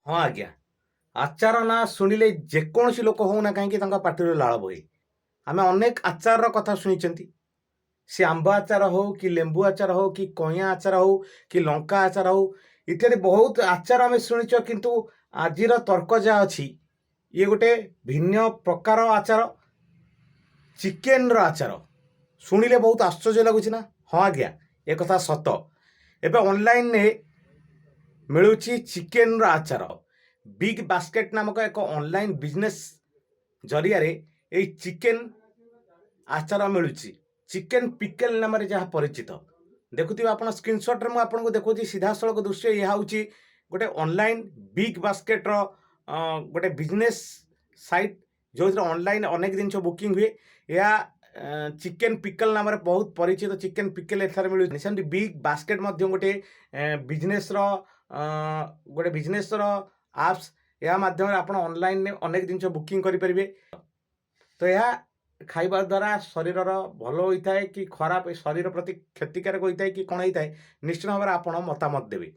हाँ आज्ञा आचार ना शुणिले जेकोसी लोक होना कहीं पार्टी लाल बहे आम अनेक आचार कथा शुणी सी आंब आचार हो कि लेंबू आचार हो कि कइया आचार हो कि लंका आचार हो इत्यादि बहुत आचार आम शुणीच किंतु आज तर्क जहाँ अच्छी ये गोटे भिन्न प्रकार आचार चिकेन आचार शुणिले बहुत आश्चर्य लगुच ना। हाँ आज्ञा एक कथा सत एवं ऑनलाइन मिलूँ चिकेन आचार बिग बास्केट नामक एक ऑनलाइन बिजनेस जरिया चिकेन आचार मिलूँ चिकेन पिकेल नाम जहाँ परिचित देखुए आप स्क्रीनशॉट रे मुझे देखा सीधा सड़क दृश्य यह हूँ गोटे ऑनलाइन बिग बास्केट गोटे बिजनेस साइट जो ऑनलाइन अनेक जिन बुकिंग हुए या चिकेन पिकल नाम बहुत परिचित चिकेन पिकल एथार मिलूँ सेमती बिग बास्केट गोटे बिजनेस गोटे बिजनेस आप्स या माध्यम आप ऑनलाइन अनेक जिन बुकिंग करेंगे तो यह खाइबा द्वारा शरीर भल होता है कि खराब शरीर प्रति क्षतिकारक होता है कि कौन होता है निश्चित भाव में आप मतामत देवे।